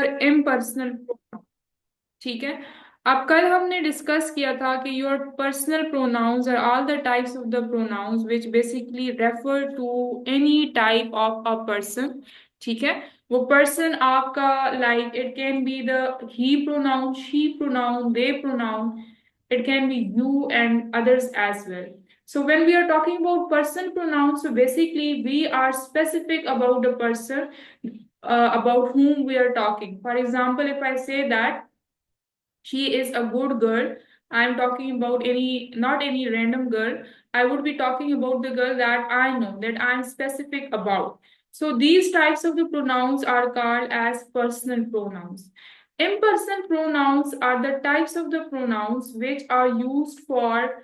Impersonal pronoun. ठीक है। अब कल हमने डिस्कस किया था कि your personal pronouns are all the types of the pronouns which basically refer to any type of a person. ठीक है। वो पर्सन आपका like it can be the he pronoun, she pronoun, they pronoun, it can be you and others as well. So when we are talking about person pronouns, so basically we are specific about the person about whom we are talking. For example, if I say that she is a good girl, I'm talking about any, not any random girl. I would be talking about the girl that I know, that I'm specific about. So these types of the pronouns are called as personal pronouns. Impersonal pronouns are the types of the pronouns which are used for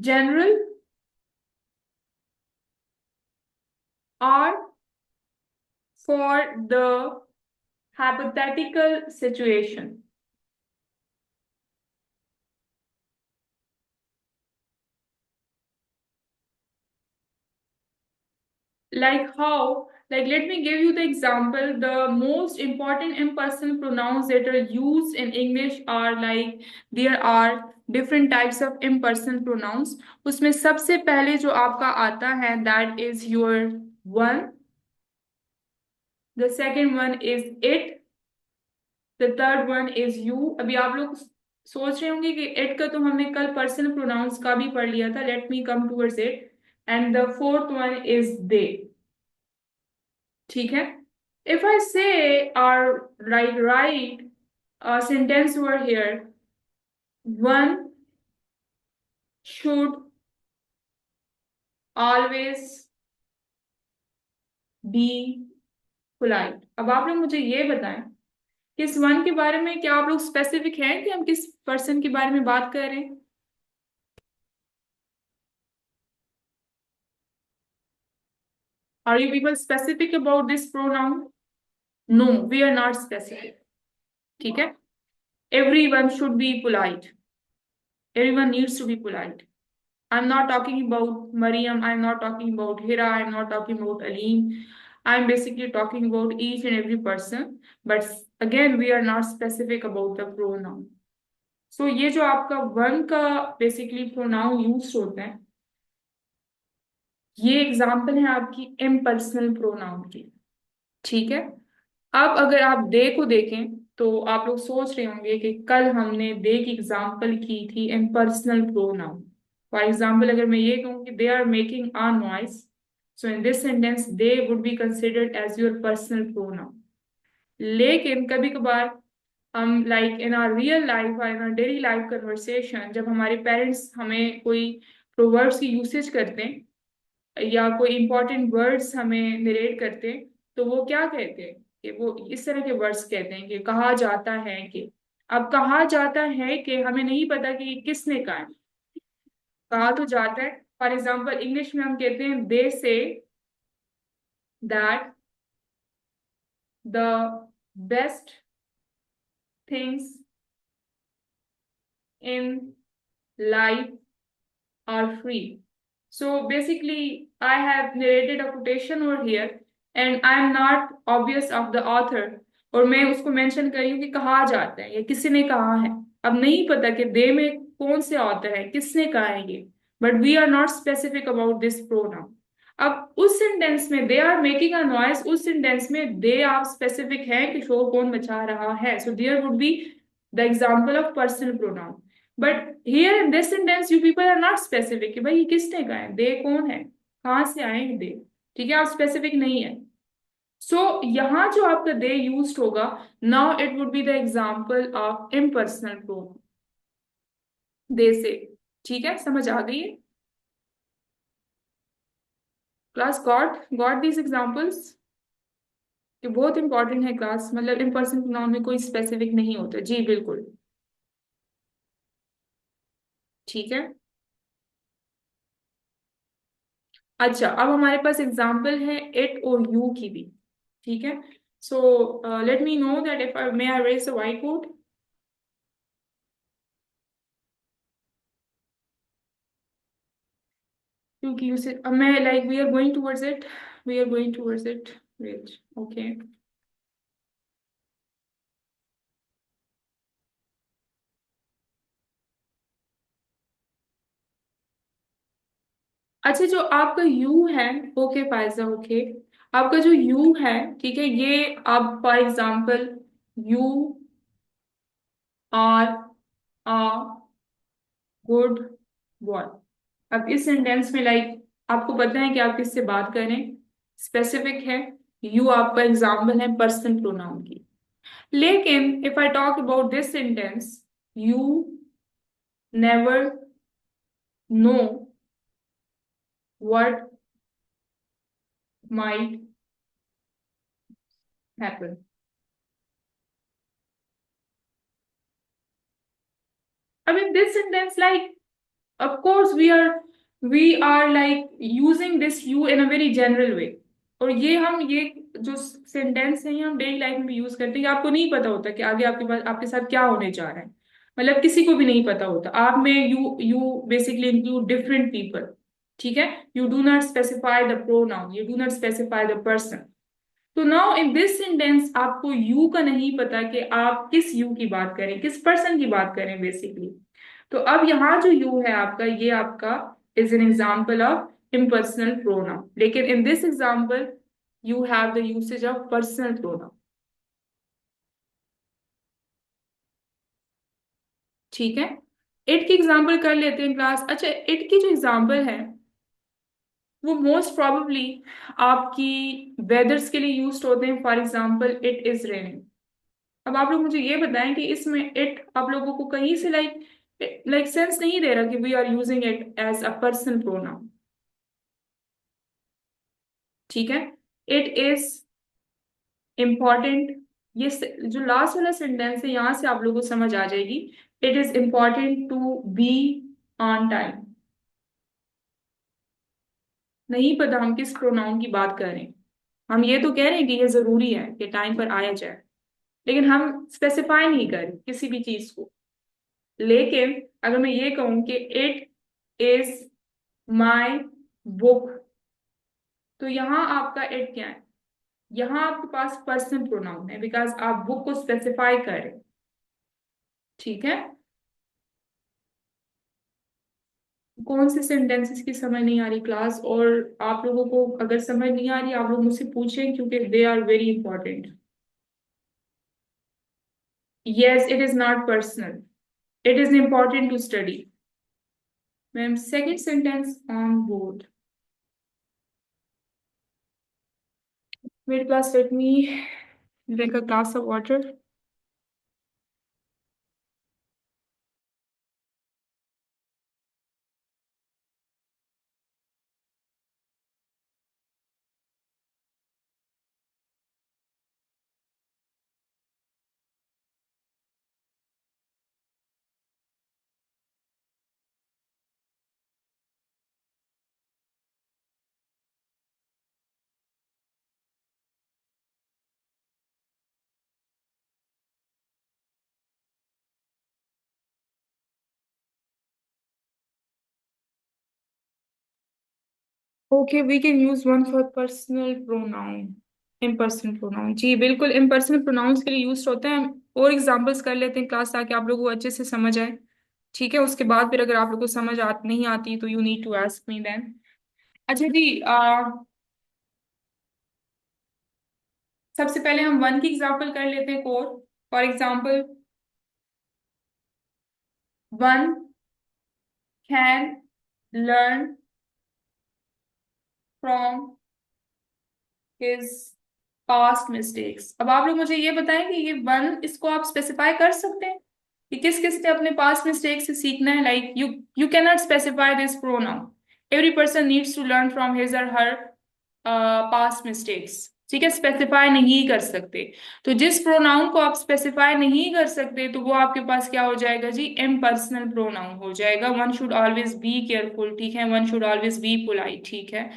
general or for the hypothetical situation. Like how? Like, let me give you the example. The most important impersonal pronouns that are used in English are like, there are different types of impersonal pronouns. उसमें सबसे पहले जो आपका आता है, that is your one. The second one is it. The third one is you. अभी आप लोग सोच रहे होंगे कि it का तो हमने कल पर्सनल प्रोनाउंस का भी पढ़ लिया था. Let me come towards it. And the fourth one is they. ठीक है. If I say or like write a sentence over here, one should always be polite. अब आप लोग मुझे ये बताएं कि इस वन के बारे में क्या आप लोग स्पेसिफिक हैं कि हम किस पर्सन के बारे में बात कर रहे हैं? Are you people specific about this pronoun? No, we are not specific. ठीक है. Everyone should be polite. Everyone needs to be polite. I'm not talking about Mariam, I'm not talking about Hira, I'm not talking about Alim. I'm basically talking about each and every person. But again, we are not specific about the pronoun. So ये जो आपका one का basically pronoun use होता है, ये example है आपकी impersonal pronoun की. ठीक है. अब अगर आप दे को देखें तो आप लोग सोच रहे होंगे कि कल हमने दे की एग्जाम्पल की थी इम्पर्सनल प्रोनाउन. फॉर एग्जाम्पल अगर मैं ये कहूँ कि they are making a noise, so in this sentence they would be considered as your personal pronoun. लेकिन कभी कभार हम like in our real life, in our daily life conversation, जब हमारे पेरेंट्स हमें कोई प्रोवर्ब्स की यूसेज करते हैं या कोई इंपॉर्टेंट वर्ड्स हमें नरेट करते हैं, तो वो क्या कहते हैं कि वो इस तरह के वर्ड्स कहते हैं कि कहा जाता है कि. अब कहा जाता है कि हमें नहीं पता कि किसने कहा है. कहा तो जाता है. फॉर एग्जाम्पल इंग्लिश में हम कहते हैं they say that the best things in life are free. So basically, I have narrated a quotation over here, and I am not obvious of the author. और मैं उसको मेंशन करी हूँ कि कहा जाता है या किसी ने कहा है. अब नहीं पता कि दे में कौन से ऑथर है, किसने कहा है ये. But we are not specific about this pronoun. अब उस सेंटेंस में they are making a noise, उस सेंटेंस में दे आप स्पेसिफिक है कि शोर कौन मचा रहा है. So there would be the example of personal pronoun. But here in this sentence you people are not specific कि भाई ये किसने कहा है, दे कौन है, कहाँ से आए हैं दे. ठीक है. आप स्पेसिफिक नहीं है. सो यहाँ जो आपका दे यूज होगा, now it would be the example of impersonal pronoun, they say. ठीक है. समझ आ गई है class? Got got these examples. ये बहुत इंपॉर्टेंट है क्लास. मतलब इम्पर्सनल प्रोनाउन में कोई स्पेसिफिक नहीं होता. जी बिल्कुल. ठीक है. अच्छा, अब हमारे पास एग्जाम्पल है इट और यू की भी. ठीक है. So let me know that if may I raise the white board. क्योंकि उसे अब मैं like we are going towards it, we are going towards it. Wait. Okay. अच्छा, जो आपका यू है, ओके फायजा, ओके, आपका जो यू है, ठीक है, ये आप for example you are a good boy. अब इस सेंटेंस में लाइक आपको पता है कि आप किससे बात करें, स्पेसिफिक है, यू आपका एग्जाम्पल है पर्सनल प्रोनाउन की। लेकिन if I talk about this sentence, you never know what might happen. अब in this sentence like of course we are like using this you in a very general way। और ये जो sentence है ये हम daily life में use करते हैं। आपको नहीं पता होता कि आगे आपके पास आपके साथ क्या होने जा रहा है, मतलब किसी को भी नहीं पता होता। आप में you basically include different people, ठीक है। You do not specify the pronoun, you do not specify the person. तो नाउ इन दिस सेंटेंस आपको यू का नहीं पता कि आप किस यू की बात करें, किस पर्सन की बात करें बेसिकली। तो अब यहाँ जो यू है आपका, ये आपका is an example of impersonal pronoun. लेकिन in this example you have the usage of personal pronoun, ठीक है। इट की एग्जाम्पल कर लेते हैं क्लास। अच्छा, इट की जो एग्जाम्पल है वो मोस्ट प्रोबेबली आपकी वेदर्स के लिए यूज होते हैं। For example it is raining. अब आप लोग मुझे ये बताएं कि इसमें इट आप लोगों को कहीं से लाइक लाइक सेंस नहीं दे रहा कि we are using it as a personal pronoun, ठीक है। इट इज इम्पॉर्टेंट, जो लास्ट वाला सेंटेंस है यहां से आप लोगों को समझ आ जाएगी। It is important to be on time. नहीं पता हम किस प्रोनाउन की बात कर रहे हैं। हम ये तो कह रहे हैं कि ये जरूरी है कि टाइम पर आया जाए, लेकिन हम स्पेसिफाई नहीं कर रहे किसी भी चीज को। लेकिन अगर मैं ये कहूं कि इट इज माई बुक, तो यहाँ आपका इट क्या है, यहाँ आपके पास पर्सनल प्रोनाउन है बिकॉज आप बुक को स्पेसिफाई कर रहे हैं, ठीक है। कौन से सेंटेंसेस की समझ नहीं आ रही क्लास, और आप लोगों को अगर समझ नहीं आ रही आप लोग मुझसे पूछें क्योंकि they are very important. yes, it is not personal, it is important to study। Ma'am second sentence on board. wait class, let me drink a glass of water। Okay, we can use one for personal pronoun, impersonal pronoun. जी बिल्कुल, impersonal pronounce के लिए use होते हैं। और examples कर लेते हैं क्लास ताकि आप लोगों को अच्छे से समझ आए, ठीक है। उसके बाद फिर अगर आप लोगों को समझ नहीं आती तो you need to ask me then. अच्छा जी, सबसे पहले हम वन की एग्जांपल कर लेते हैं core. For example one can learn from his past mistakes. अब आप लोग मुझे ये बताएं कि ये वन, इसको आप स्पेसिफाई कर सकते हैं कि किस किस ने अपने पास्ट मिस्टेक से सीखना है। Like you can not specify this pronoun. Every person needs to learn from his or her past mistakes, ठीक है, स्पेसिफाई नहीं कर सकते। तो जिस प्रोनाउन को आप स्पेसिफाई नहीं कर सकते तो वो आपके पास क्या हो जाएगा जी, इम्पर्सनल प्रोनाउन हो जाएगा। One should always be careful, ठीक है, one should always be polite, ठीक है।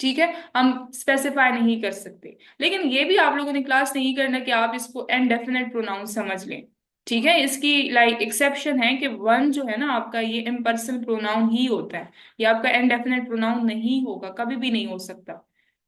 ठीक है, हम स्पेसिफाई नहीं कर सकते। लेकिन ये भी आप लोगों ने क्लास नहीं करना कि आप इसको इनडेफिनेट प्रोनाउन समझ लें, ठीक है। इसकी लाइक एक्सेप्शन है कि वन जो है ना आपका, ये इम्पर्सनल प्रोनाउन ही होता है, ये आपका इनडेफिनेट प्रोनाउन नहीं होगा, कभी भी नहीं हो सकता।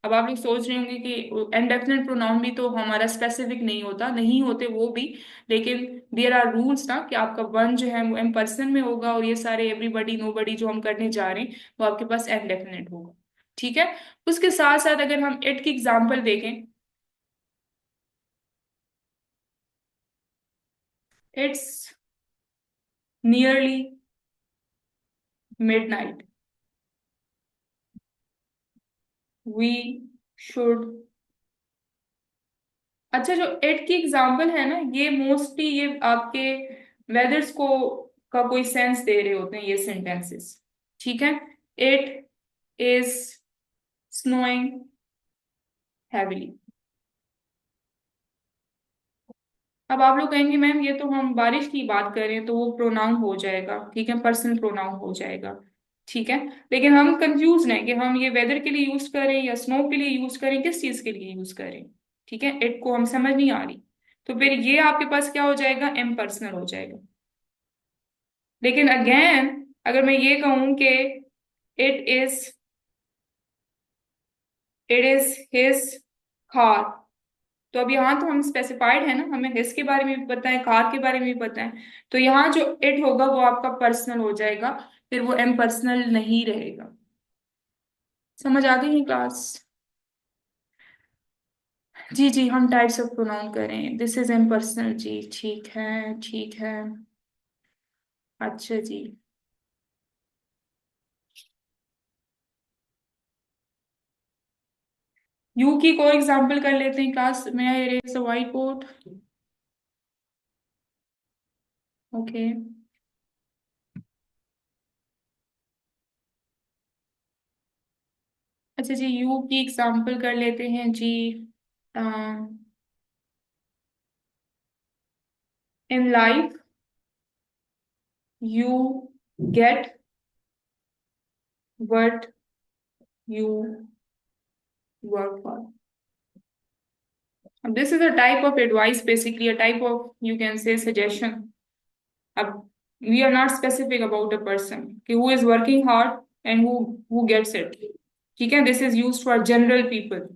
अब आप लोग सोच रहे होंगे कि इंडेफिनिट प्रोनाउन भी तो हमारा स्पेसिफिक नहीं होता, नहीं होते वो भी, लेकिन देयर आर रूल्स ना कि आपका वन जो है वो एम पर्सन में होगा, और ये सारे एवरीबडी नोबडी जो हम करने जा रहे हैं वो आपके पास इंडेफिनिट होगा। ठीक है। उसके साथ साथ अगर हम इट की एग्जांपल देखें, it's nearly midnight, we should. अच्छा, जो इट की एग्जांपल है ना, ये मोस्टली ये आपके वेदर्स को का कोई सेंस दे रहे होते हैं ये सेंटेंसेस। ठीक है। It is snowing heavily. अब आप लोग कहेंगे मैम ये तो हम बारिश की बात कर रहे हैं, तो वो प्रोनाउन हो जाएगा, ठीक है, पर्सनल प्रोनाउन हो जाएगा। ठीक है। लेकिन हम कंफ्यूज हैं कि हम ये वेदर के लिए यूज करें या स्नो के लिए यूज करें, किस चीज के लिए यूज करें। ठीक है, इट को हम समझ नहीं आ रही, तो फिर ये आपके पास क्या हो जाएगा, इम्पर्सनल हो जाएगा। लेकिन अगेन अगर मैं ये कहूं कि it is it is his car, तो अब यहाँ तो हम स्पेसिफाइड है ना, हमें हिज के बारे में भी पता है, कार के बारे में भी पता है, तो यहाँ जो इट होगा वो आपका पर्सनल हो जाएगा, फिर वो इम्पर्सनल नहीं रहेगा। समझ आ गई क्लास? जी जी, हम टाइप्स ऑफ प्रोनाउन करें, दिस इज इम्पर्सनल जी, ठीक है ठीक है। अच्छा जी। यू की कोई एग्जांपल कर लेते हैं क्लास में, erase the white board. Okay. अच्छा जी, यू की एग्जांपल कर लेते हैं जी। In life you get what you work for. This is a type of advice, basically a type of you can say suggestion. अब we are not specific about a person कि who is working hard and who gets it. ठीक है, this is used for general people,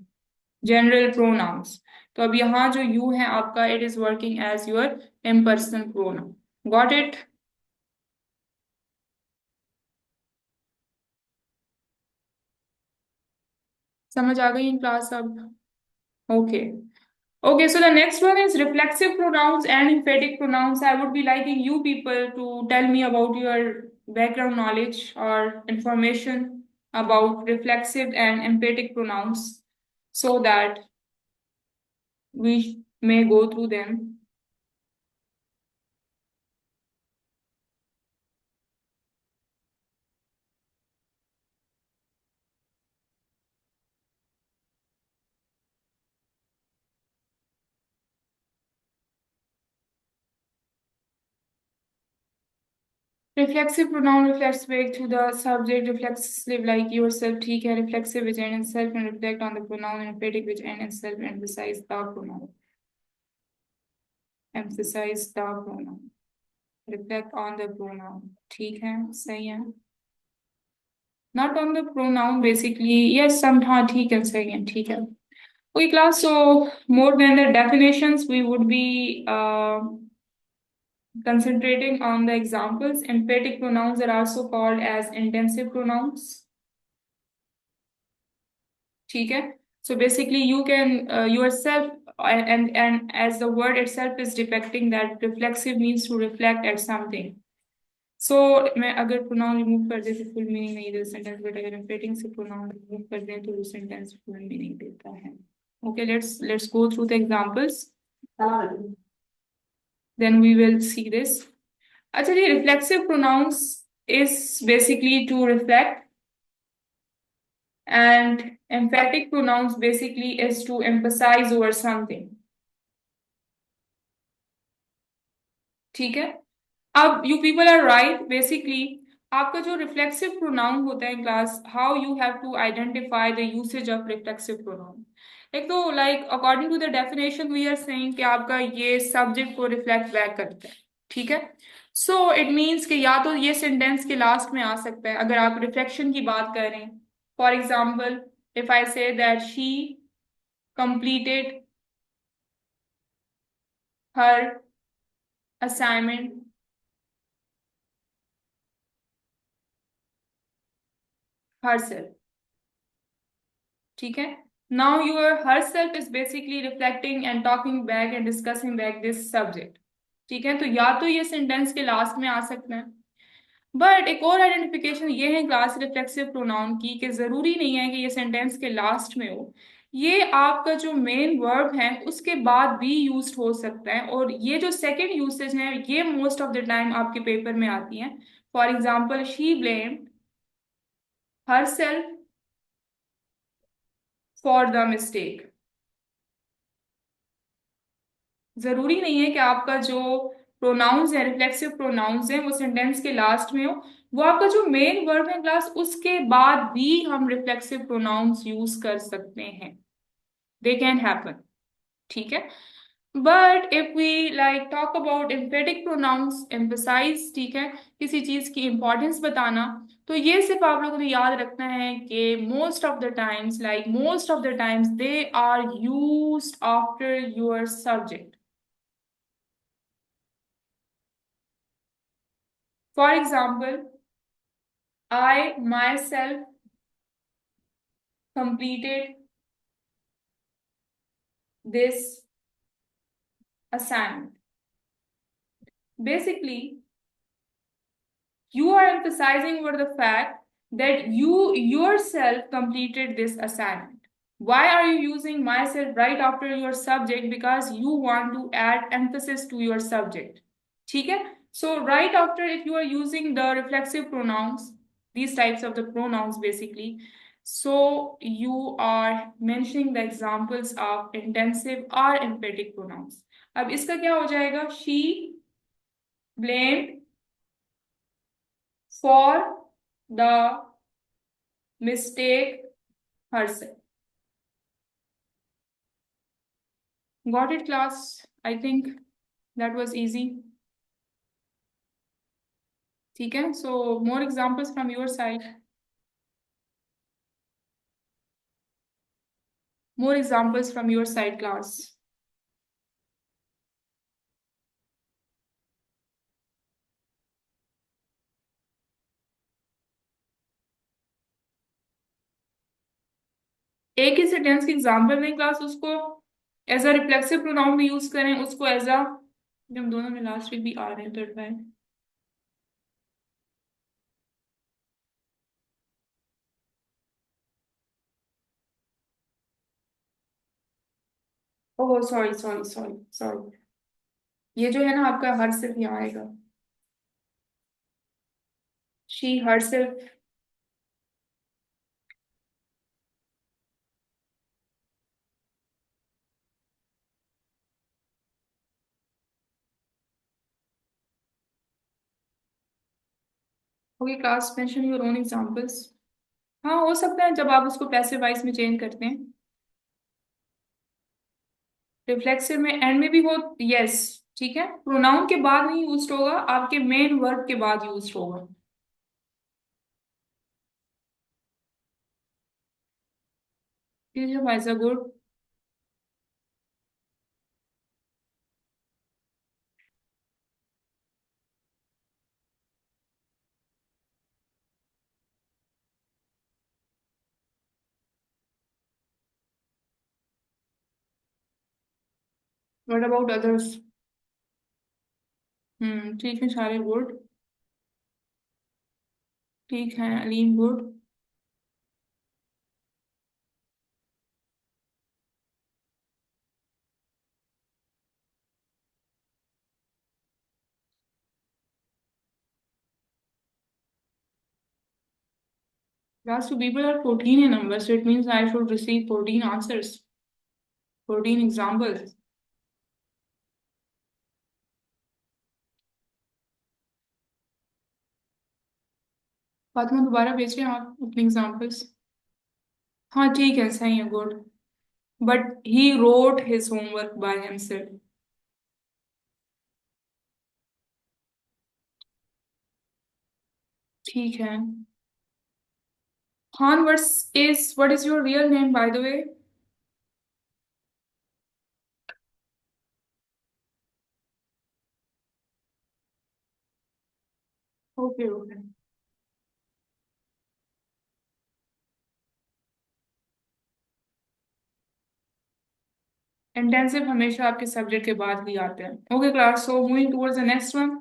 general pronouns. तो अब यहाँ जो you है आपका, it is working as your impersonal pronoun. Got it? समझ आ गई इन क्लास अब? Okay. Okay, so the next one is reflexive pronouns and emphatic pronouns. I would be liking you people to tell me about your background knowledge or information about reflexive and emphatic pronouns so that we may go through them. Reflexive pronoun reflects back to the subject, reflexive like yourself, ठीक है, reflexive which end in self and reflect on the pronoun, and emphatic which end in self and emphasize the pronoun. Emphasize the pronoun. Reflect on the pronoun. ठीक है, सही है। Not on the pronoun basically, yes, some, हाँ ठीक है, सही है, ठीक है। Okay class, so more than the definitions we would be concentrating on the examples. Emphatic pronouns are also called as intensive pronouns. ठीक है। So basically you can yourself, and as the word itself is depicting that reflexive means to reflect at something. So मैं अगर pronoun remove कर दे तो full meaning नहीं देता sentence, but अगर emphatic से pronoun remove कर दे तो वो sentence full meaning देता है। Okay, let's go through the examples. Then we will see this. अच्छा जी, reflexive pronouns is basically to reflect, and emphatic pronouns basically is to emphasize over something. ठीक है। अब you people are right, basically आपका जो reflexive pronoun होता है class, how you have to identify the usage of reflexive pronoun. एक तो like according to the definition we are saying कि आपका ये सब्जेक्ट को रिफ्लेक्ट बैक करता है। ठीक है। सो इट मीन्स कि या तो ये सेंटेंस के लास्ट में आ सकता है अगर आप रिफ्लेक्शन की बात करें। For example, if I say that she completed her assignment herself. ठीक है. Now your herself is basically reflecting and talking back and discussing back this subject. ठीक है, तो या तो ये सेंटेंस के लास्ट में आ सकते हैं, बट एक और आइडेंटिफिकेशन ये है क्लास रिफ्लेक्सिव प्रोनाउन की कि जरूरी नहीं है कि ये सेंटेंस के लास्ट में हो. ये आपका जो मेन वर्ब है उसके बाद भी यूज हो सकता है, और ये जो सेकंड यूसेज है ये मोस्ट ऑफ द टाइम आपके पेपर में आती हैं. For example, she blamed herself for the mistake. जरूरी नहीं है कि आपका जो प्रोनाउंस है, रिफ्लेक्सिव प्रोनाउंस है, वो सेंटेंस के लास्ट में हो. वो आपका जो मेन वर्ब है क्लास, उसके बाद भी हम रिफ्लेक्सिव प्रोनाउंस यूज कर सकते हैं. They can happen. ठीक है. But if we like talk about emphatic pronouns, emphasize, ठीक है, किसी चीज की इंपॉर्टेंस बताना, तो ये सिर्फ आप लोगों को याद रखना है कि most of the times they are used after your subject. For example, I myself completed this assignment. Basically, you are emphasizing over the fact that you yourself completed this assignment. Why are you using myself right after your subject? Because you want to add emphasis to your subject. ठीक है. So right after, if you are using the reflexive pronouns, these types of the pronouns basically, so you are mentioning the examples of intensive or emphatic pronouns. अब इसका क्या हो जाएगा? She blamed for the mistake herself. Got it, class? I think that was easy. ठीक है. So more examples from your side. More examples from your side, class. एक ही sentence की example दें क्लास, उसको एज अ रिफ्लेक्सिव प्रोनाउन भी use करें, उसको as a, जब दोनों में लास्ट वीक भी आ रहे हैं third by. Oh sorry sorry sorry sorry, ये जो है ना आपका हर सिर्फ यहाँ आएगा. शी हर सिर्फ. Okay class, mention your own examples. हाँ हो सकता है जब आप उसको पैसिव वॉइस में चेंज करते हैं. रिफ्लेक्सिव में एंड में भी हो. यस. ठीक है, प्रोनाउन के बाद नहीं यूज होगा, आपके मेन वर्ब के बाद यूज होगा. ठीक है भाई साहब, गुड. What about others? ठीक है सारे गुड. ठीक है Aleem, good. Last two people are 14 in number, so it means I should receive 14 answers, 14 examples. Fatima दोबारा भेजिए आप अपने एग्जाम्पल्स. हाँ ठीक है, सही है, good. But he wrote his homework by himself. ठीक है. Khan, what is your real name, by the way? Okay, okay. Intensive हमेशा आपके सब्जेक्ट के बाद ही आते हैं. Okay class, so moving towards the next one.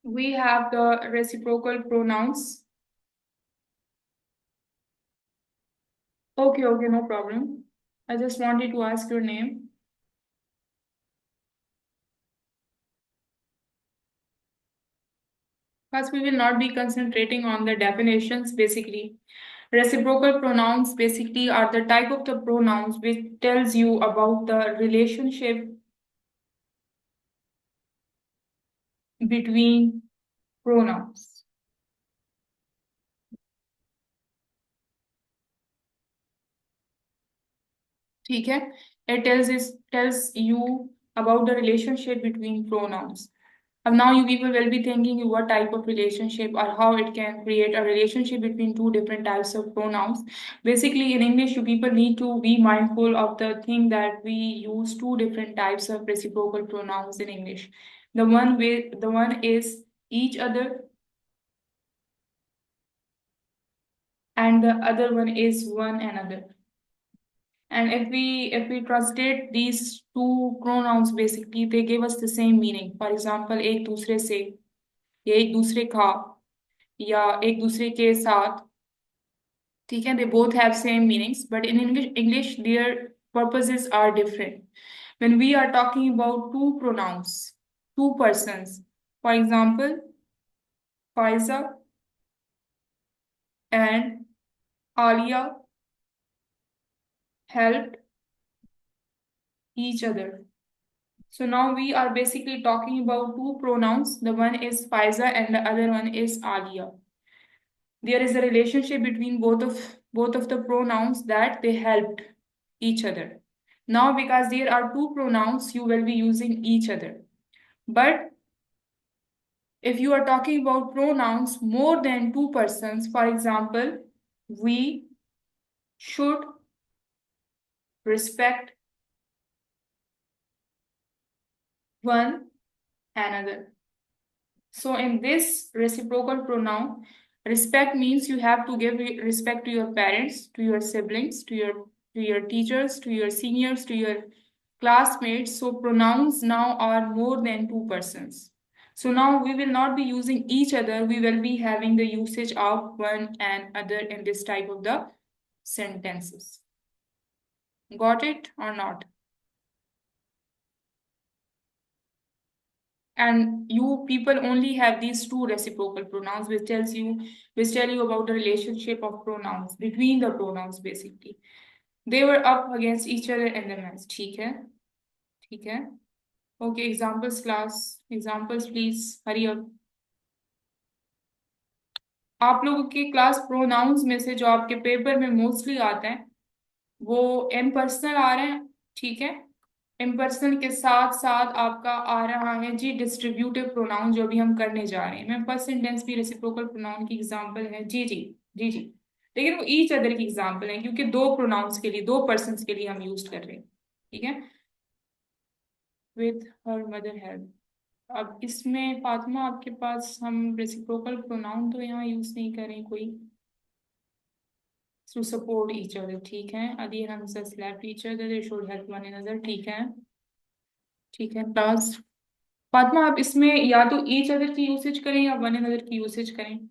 We have the reciprocal pronouns. Okay, okay, no problem. I just wanted to ask your name. First, we will not be concentrating on the definitions basically. Reciprocal pronouns basically are the type of the pronouns which tells you about the relationship between pronouns. ठीक है? It tells you about the relationship between pronouns. And now you people will be thinking what type of relationship or how it can create a relationship between two different types of pronouns. Basically, in English, you people need to be mindful of the thing that we use two different types of reciprocal pronouns in English. The one is each other, and the other one is one another. And if we translate these two pronouns, basically they give us the same meaning. For example, एक दूसरे से या एक दूसरे का या एक दूसरे के साथ. ठीक है, they both have same meanings, but in English their purposes are different. When we are talking about two pronouns, two persons, for example, Faiza and Alia helped each other. So now we are basically talking about two pronouns. The one is Faiza and the other one is Alia. There is a relationship between both of the pronouns that they helped each other. Now, because there are two pronouns, you will be using each other. But if you are talking about pronouns more than two persons, for example, we should respect one another. So in this reciprocal pronoun, respect means you have to give respect to your parents, to your siblings, to your teachers, to your seniors, to your classmates. So pronouns now are more than two persons. So now we will not be using each other, we will be having the usage of one and other in this type of the sentences. Got it or not? And you people only have these two reciprocal pronouns which tell you about the relationship of pronouns between the pronouns basically. They were up against each other in the match. ठीक है? ठीक है? Okay, examples class. Examples please. Hurry up. आप लोगों के class pronounce में से जो आपके पेपर में मोस्टली आता है वो इम्पर्सनल आ रहे हैं. ठीक है? इम्पर्सनल के साथ साथ आपका आ रहा है जी डिस्ट्रीब्यूटिव प्रोनाउन जो अभी हम करने जा रहे हैं. मैं फर्स्ट सेंटेंस भी रेसिप्रोकल प्रोनाउन की एग्जांपल है. जी जी. जी जी. लेकिन वो ईच अदर की एग्जांपल है क्योंकि दो प्रोनाउंस के लिए दो पर्सन्स के लिए हम यूज कर रहे हैं. ठीक है? With her mother help. अब इसमें फातिमा आपके पास हम रेसिप्रोकल प्रोनाउन तो यहाँ यूज नहीं करें कोई. To support each other. ठीक है? अदीर Hamza slap each other, they should help one another. ठीक है? ठीक है क्लास. फातिमा आप इसमें या तो ईच अदर की यूसेज करें या वन अनदर की यूसेज करें.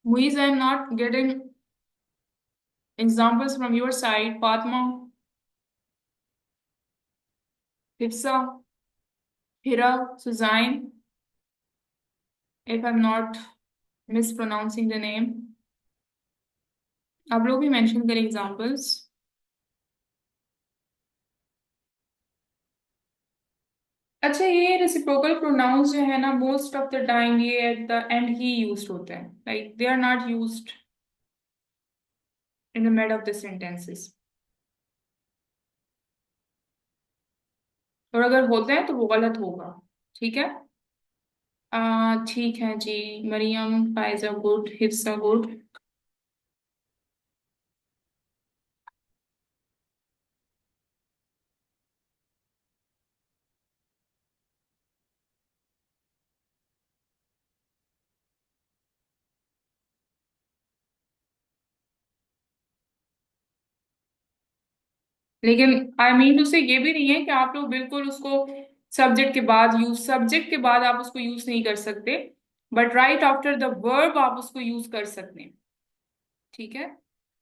Muiz, I am not getting examples from your side. Fatma, Hifsa, Hira, Suzanne, if I'm not mispronouncing the name. आप लोग भी मेंशन करें एग्जांपल्स. अच्छा, ये रेसिप्रोकल प्रोनाउंस जो है ना, मोस्ट ऑफ द टाइम ये एट द एंड ही यूज्ड होते हैं, like they are not used in the mid of the sentences. और अगर होते हैं तो वो गलत होगा। ठीक है। ठीक है जी। Mariam, Faiza good, Hifsa good. लेकिन आई मीन टू से ये भी नहीं है कि आप लोग बिल्कुल उसको सब्जेक्ट के बाद आप उसको यूज नहीं कर सकते, but right after the verb आप उसको यूज कर सकते हैं। ठीक है।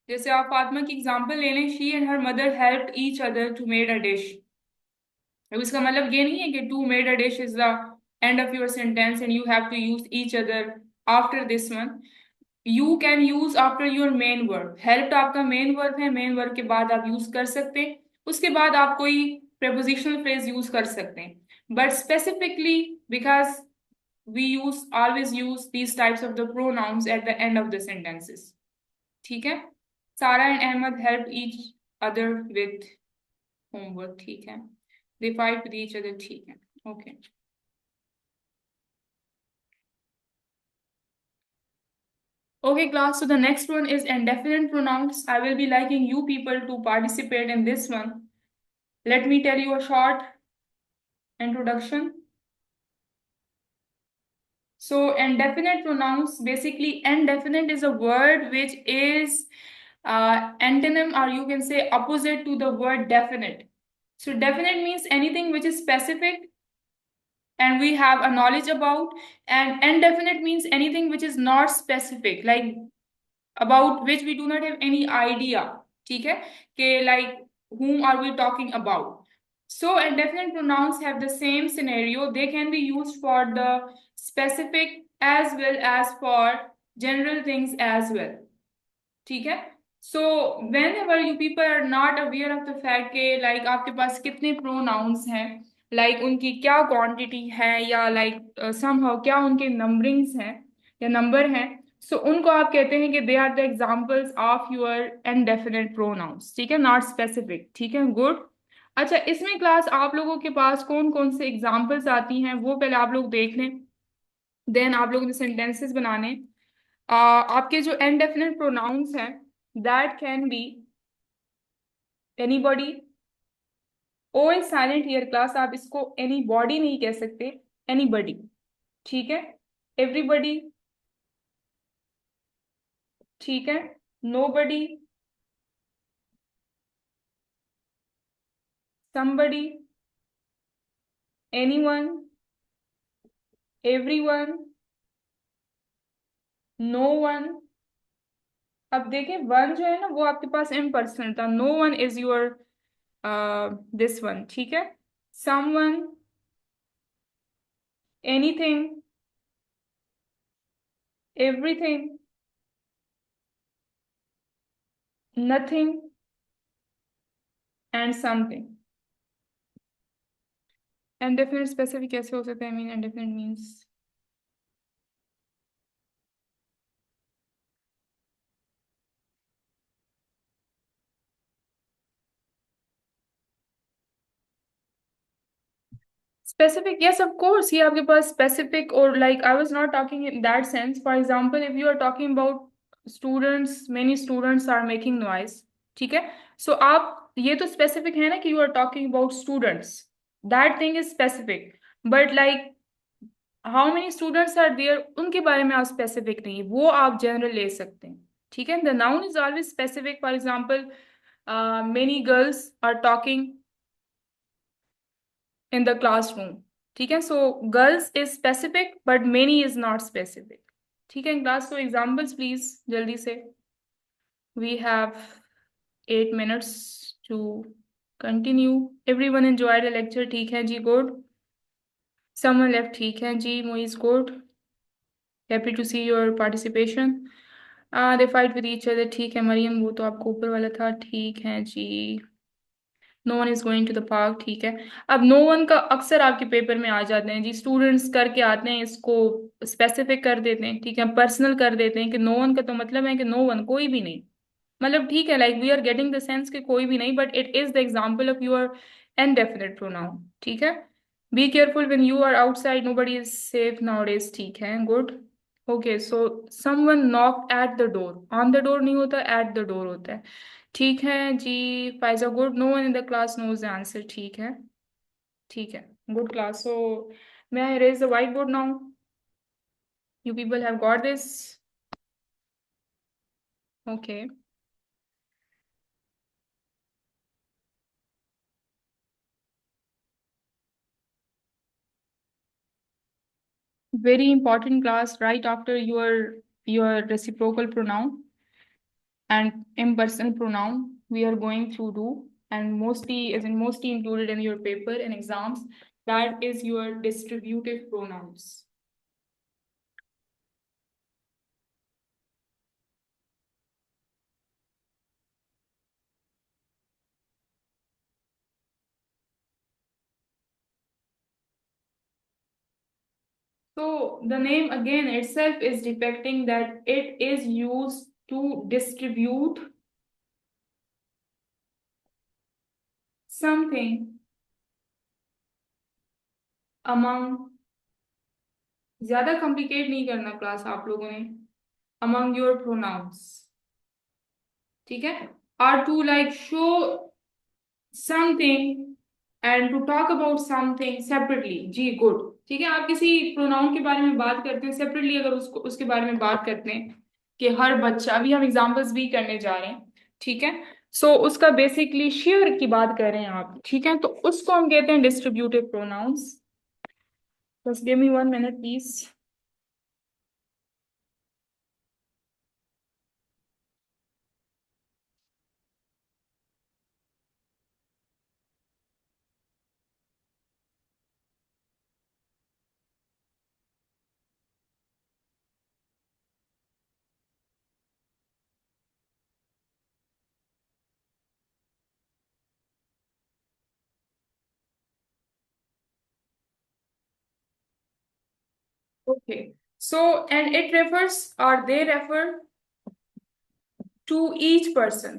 जैसे आप फातिमा की एग्जांपल ले लें, she and her mother helped each other to made a dish. अब इसका मतलब ये नहीं है कि to made a dish is the end of your sentence and you have to use each other after this one. You can use after your main verb. Help आपका main verb है, main verb के बाद आप use कर सकते हैं, उसके बाद आप कोई prepositional फ्रेज यूज कर सकते हैं, but specifically because we use always use these types of the pronouns at the end of the sentences। ठीक है। Sara and Ahmad help each other with homework. ठीक है। they fight with each other। ठीक है। Okay. Okay, class. So the next one is indefinite pronouns. I will be liking you people to participate in this one. Let me tell you a short introduction. So indefinite pronouns, basically indefinite is a word which is antonym, or you can say opposite to the word definite. So definite means anything which is specific and we have a knowledge about, and indefinite means anything which is not specific, like about which we do not have any idea। ठीक है, कि like whom are we talking about। So indefinite pronouns have the same scenario, they can be used for the specific as well as for general things as well। ठीक है। So whenever you people are not aware of the fact के like आपके पास कितने pronounce हैं, like उनकी क्या quantity है, या लाइक समहाउ क्या उनके नंबरिंग्स हैं या नंबर हैं, सो उनको आप कहते हैं कि they are the examples of your indefinite pronouns. ठीक है, नॉट स्पेसिफिक। ठीक है, गुड। अच्छा, इसमें क्लास आप लोगों के पास कौन कौन से एग्जाम्पल्स आती हैं वो पहले आप लोग देख लें, देन आप लोगों ने सेंटेंसेस बनाने। आपके जो इनडेफिनिट प्रोनाउंस हैं, that can be anybody. O is silent here class, आप इसको एनी बॉडी नहीं कह सकते, एनीबडी। ठीक है। एवरीबडी। ठीक है। Nobody. Somebody. Anyone. Everyone. No one. अब देखें, वन जो है ना वो आपके पास इम्पर्सनल था, no one is your this one. ठीक है। Someone. Anything. Everything. Nothing and something. indefinite specific कैसे हो सकते हैं? I mean indefinite means specific, yes, of course। ये आपके पास specific, और like I was not talking in that sense। For example, if you are talking about students, many students are making noise। ठीक है। So आप ये तो specific है ना कि you are talking about students, that thing is specific। but like how many students are there, उनके बारे में आप specific नहीं, वो आप general ले सकते हैं। ठीक है। The noun is always specific। For example, many girls are talking in the classroom। ठीक है। So girls is specific but many is not specific. ठीक है क्लास। सो एग्जाम्पल्स प्लीज जल्दी से, we have 8 minutes to continue. Everyone enjoyed the lecture. ठीक है जी, good. Someone left. ठीक है जी, Moiz good. Happy to see your participation. They fight with each other. ठीक है मरियम, वो तो आपको ऊपर वाला था। ठीक है जी। No one is going to the park, ठीक है। अब नो वन का अक्सर आपके पेपर में आ जाते हैं जी, स्टूडेंट्स करके आते हैं, इसको स्पेसिफिक कर देते हैं, ठीक है, पर्सनल कर देते हैं कि नो वन का तो मतलब है कि नो वन, कोई भी नहीं। मतलब ठीक है, like we are getting the sense कि कोई भी नहीं, but it is the example of your indefinite pronoun, ठीक है। Be careful when you are outside, nobody is safe nowadays, ठीक है, good. Okay, so someone knock at the door, on the door नहीं होता, एट द डोर होता है, ठीक है जी। Faiza, good. No one in the class knows the answer, ठीक है, ठीक है, good class. So may I raise the white board now? You people have got this? Okay. Very important class right after your reciprocal pronoun and impersonal pronoun we are going to do, and mostly is in mostly included in your paper and exams, that is your distributive pronouns. So the name again itself is depicting that it is used to distribute something among, ज्यादा complicate नहीं करना class आप लोगों ने, among your pronouns, ठीक है, are to like show something and to talk about something separately, जी good, ठीक है। आप किसी प्रोनाउन के बारे में बात करते हैं सेपरेटली, अगर उसको उसके बारे में बात करते हैं कि हर बच्चा, अभी हम एग्जांपल्स भी करने जा रहे हैं, ठीक है। सो उसका बेसिकली शेयर की बात कर रहे हैं आप, ठीक है, तो उसको हम कहते हैं डिस्ट्रीब्यूटिव प्रोनाउंस। बस give me 1 minute please. Okay, so and it refers और they refer to each person,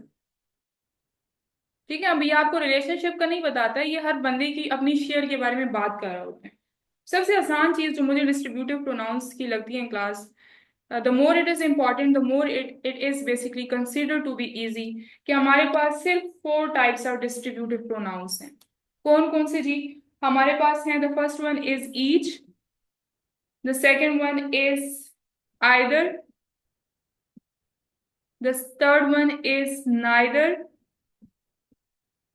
ठीक है। अभी आपको रिलेशनशिप का नहीं बताता है, ये हर बंदे की अपनी शेयर के बारे में बात कर रहा होता है। सबसे आसान चीज जो मुझे डिस्ट्रीब्यूटिव प्रोनाउंस की लगती है class, the more it is important the more it it is basically consider to be easy, कि हमारे पास सिर्फ 4 टाइप्स ऑफ डिस्ट्रीब्यूटिव प्रोनाउंस हैं। कौन कौन से जी? हमारे पास हैं, the first one is each, the second one is either, the third one is neither,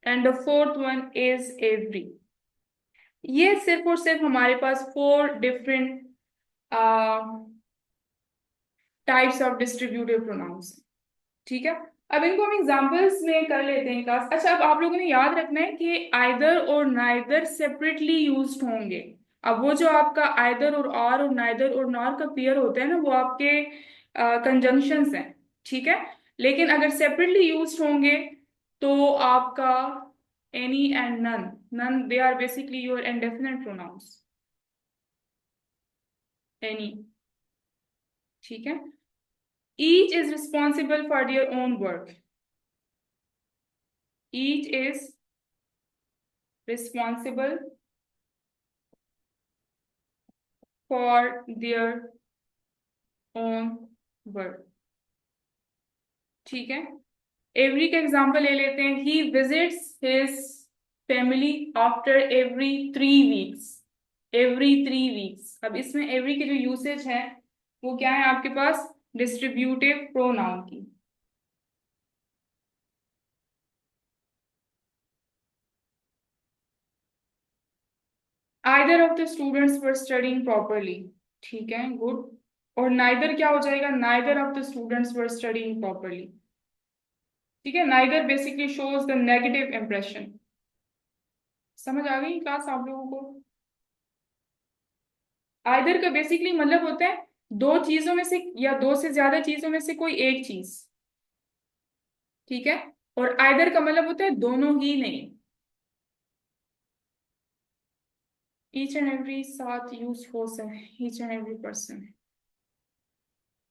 and the fourth one is every. ये सिर्फ और सिर्फ हमारे पास 4 different types of distributive pronounce, ठीक है। अब इनको हम एग्जांपल्स में कर लेते हैं क्लास। अच्छा, अब आप लोगों ने याद रखना है कि आइदर और नाइदर सेपरेटली यूज्ड होंगे। अब वो जो आपका आइदर और आर और नाइदर और नॉर का पेयर होता है ना, वो आपके कंजंक्शंस हैं, ठीक है। लेकिन अगर सेपरेटली यूज्ड होंगे तो आपका any and none, none they are basically your indefinite pronouns, any, ठीक है। Each is responsible for their own work. Each is responsible for their own work. ठीक है। एवरी का एग्जाम्पल ले लेते हैं। He visits his family after every 3 weeks. Every 3 weeks. अब इसमें every के जो यूसेज है वो क्या है आपके पास? डिस्ट्रीब्यूटिव प्रोनाउन की। Either of the students were studying properly. ठीक है, गुड। और नाइदर क्या हो जाएगा? Neither of the students were studying properly, ठीक है। Neither basically shows the negative impression. समझ आ गई क्लास आप लोगों को? आइदर का बेसिकली मतलब होता है दो चीजों में से या दो से ज्यादा चीजों में से कोई एक चीज, ठीक है। और आइदर का मतलब होता है दोनों ही नहीं, ईच एंड एवरी साथ यूज हो सकते, each and every person,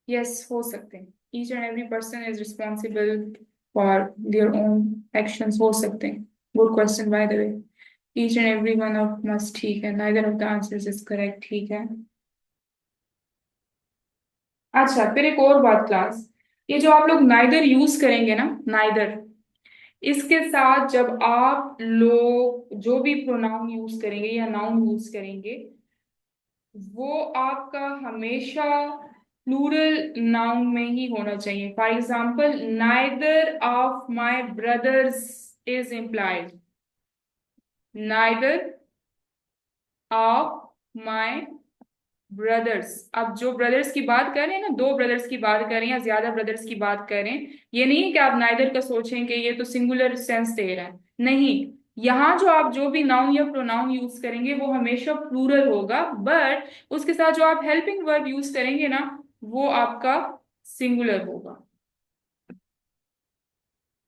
yes हो सकते हैं। Each and every person is responsible for their own actions, हो सकते हैं। Good question by the way. Each and every one of must, ठीक है। Neither of the answers is correct, ठीक है। अच्छा, फिर एक और बात क्लास, ये जो आप लोग नाइदर यूज करेंगे ना, नाइदर, इसके साथ जब आप लोग जो भी प्रोनाउन यूज करेंगे या नाउन यूज करेंगे, वो आपका हमेशा प्लूरल नाउन में ही होना चाहिए। For example, neither of my brothers is implied, neither of my brothers. अब जो ब्रदर्स की बात कर रहे हैं ना, दो ब्रदर्स की बात कर रहे हैं या ज्यादा ब्रदर्स की बात कर रहे हैं, ये नहीं है कि आप नाइदर का सोचें कि ये तो सिंगुलर सेंस दे रहा है, नहीं। यहाँ जो आप जो भी नाउन या प्रोनाउन यूज करेंगे वो हमेशा प्लूरल होगा, बट उसके साथ जो आप हेल्पिंग वर्ब यूज करेंगे ना, वो आपका सिंगुलर होगा।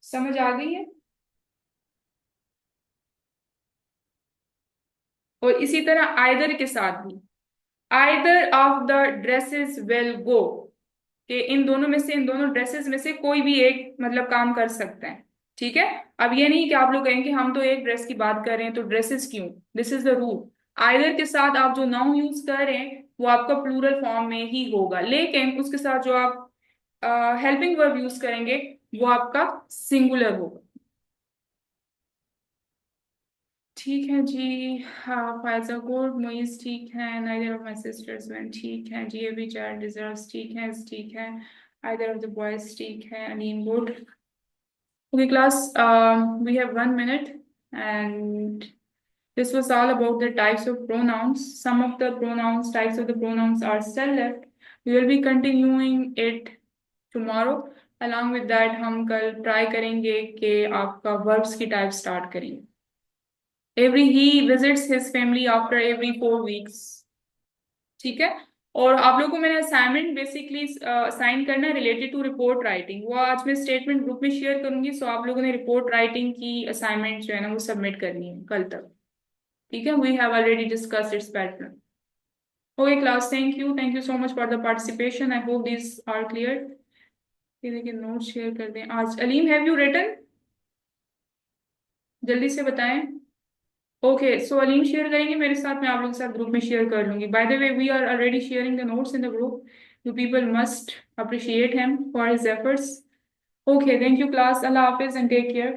समझ आ गई है? और इसी तरह आइदर के साथ भी, either of the dresses will go, कि इन दोनों में से, इन दोनों ड्रेसेस में से कोई भी एक मतलब काम कर सकता है, ठीक है। अब ये नहीं कि आप लोग कहें कि हम तो एक ड्रेस की बात कर रहे हैं तो ड्रेसेस क्यों, this is the rule. Either के साथ आप जो नाउन यूज कर रहे हैं वो आपका प्लूरल फॉर्म में ही होगा, लेकिन उसके साथ जो आप हेल्पिंग वर्ब यूज करेंगे वो आपका सिंगुलर होगा। ठीक है जी। हाँ, फायजा गुड, मोइज ठीक है, neither of my sisters went ठीक है जी, एवरी चाइल्ड डिजर्व्स ठीक है, ठीक है, आइदर ऑफ द बॉयज ठीक है, Aleem good. Okay, class, we have 1 minute, and this was all about the types of pronouns. Some of the pronouns, types of the pronouns are still left. We will be continuing it tomorrow. Along with that, हम कल try करेंगे कि आपका verbs की type start करेंगे। He visits his family after every 4 weeks. ठीक है। और आप लोगों को मैंने असाइनमेंट बेसिकली असाइन करना है रिलेटेड टू रिपोर्ट राइटिंग, वो आज मैं स्टेटमेंट ग्रुप में शेयर करूंगी। सो आप लोगों ने रिपोर्ट राइटिंग की असाइनमेंट जो है ना वो सबमिट करनी है कल तक, ठीक है। We have already discussed its pattern. Okay class, thank you so much for the participation, I hope this are clear. ये देखिए नोट शेयर कर दें आज। Aleem, have you written? जल्दी से बताएं। ओके, सो अलीम शेयर करेंगे मेरे साथ, मैं आप लोगों के साथ ग्रुप में शेयर कर लूंगी। By the way, we are already sharing the notes in the group, you people must appreciate him for his efforts. Okay, thank you class, Allah Hafiz and take care.